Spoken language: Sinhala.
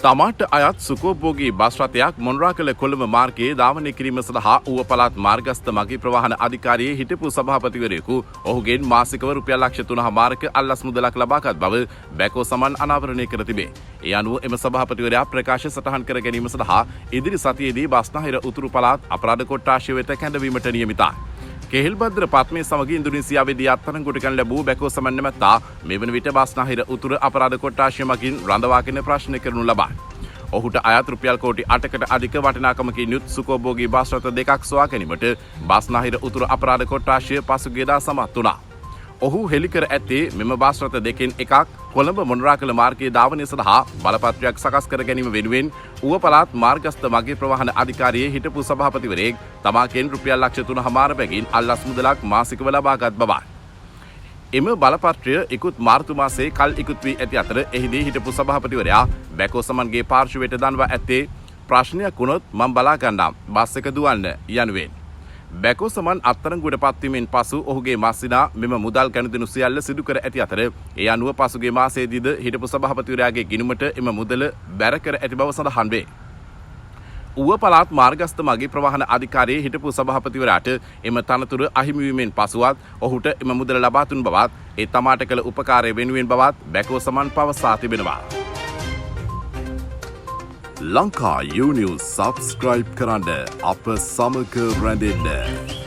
තමාට අයත් සුකෝපභෝගී බස් රථයක් මොනරාකල කොළඹ මාර්ගයේ ධාවනය කිරීම සඳහා ඌව පළාත් මාර්ගස්ථ මගී ප්‍රවාහන අධිකාරියේ හිටපු සභාපතිවරයෙකු ඔහුගෙන් මාසිකව රුපියල් ලක්ෂ 3.5ක අල්ලස් මුදලක් ලබාගත් බව බැකෝ සමන් අනාවරණය කර තිබේ. ඒ අනුව එම සභාපතිවරයා ප්‍රකාශ සටහන් කර ගැනීම සඳහා ඉදිරි සතියේදී බස්නාහිර උතුරු පළාත් අපරාධ කොට්ටාශය වෙත කැඳවීමට නියමිතයි. කෙහෙල්බද්‍ර පත්මේ සමග ඉන්දුනීසියාවේදී අත්අඩංගුවට ගන්න ලැබූ බැකෝ සමන් නැමැත්තා මෙවන විට බස්නාහිර උතුර අපරාධ කොට්ටාශය මගින් රඳවාගෙන ප්‍රශ්න කරනු ලබයි. ඔහුට අයත් රුපියල් කෝටි 8කට අධික වටිනාකමකින් යුත් සුකෝභෝගී බස් රථ දෙකක් සොයා ගැනීමට බස්නාහිර උතුර අපරාධ කොට්ටාශය පසුගියදා සමත් වුණා. ඔහු හෙළිකර ඇත්තේ මෙම බස් රථ දෙකෙන් එකක් කොළඹ මොනරාකල මාර්ගයේ ධාවනය සඳහා බලපත්‍රයක් සකස් කර ගැනීම වෙනුවෙන් ඌව පළාත් මාර්ගස්ථ මගී ප්‍රවාහන අධිකාරියේ හිටපු සභාපතිවරයෙක් තමාගෙන් රුපියල් ලක්ෂ 3.5 බැගින් අල්ලස් මුදලක් මාසිකව ලබාගත් බවයි. එම බලපත්‍රය ඉකුත් මාර්තු මාසයේ කල් ඉකුත් වී ඇති අතර එහිදී හිටපු සභාපතිවරයා බැකෝ සමන්ගේ පාර්ශවයට දන්වා ඇත්තේ ප්‍රශ්නයක් වුණොත් මම බලා ගන්නම් බස් එක දුවන්න යනුවෙන්. බැකෝ සමන් අත්අඩංගුවට පත්වීමෙන් පසු ඔහුගේ මාසිනා මෙම මුදල් ගනුදෙනු සියල්ල සිදු කර ඇති අතර ඒ අනුව පසුගිය මාසයේදීද හිටපු සභාපතිවරයාගේ ගිණුමට එම මුදල බැර කර ඇති බව සඳහන් වේ. ඌව පළාත් මාර්ගස්ථ මගී ප්‍රවාහන අධිකාරියේ හිටපු සභාපතිවරයාට එම තනතුර අහිමි වීමෙන් පසුවත් ඔහුට එම මුදල ලබා දුන් බවත් ඒ තමාට කළ උපකාරය වෙනුවෙන් බවත් බැකෝ සමන් පවසා තිබෙනවා. ලංකා යූනිවුස් සබ්ස්ක්‍රයිබ් කරන්න අප සමග රැඳෙන්න.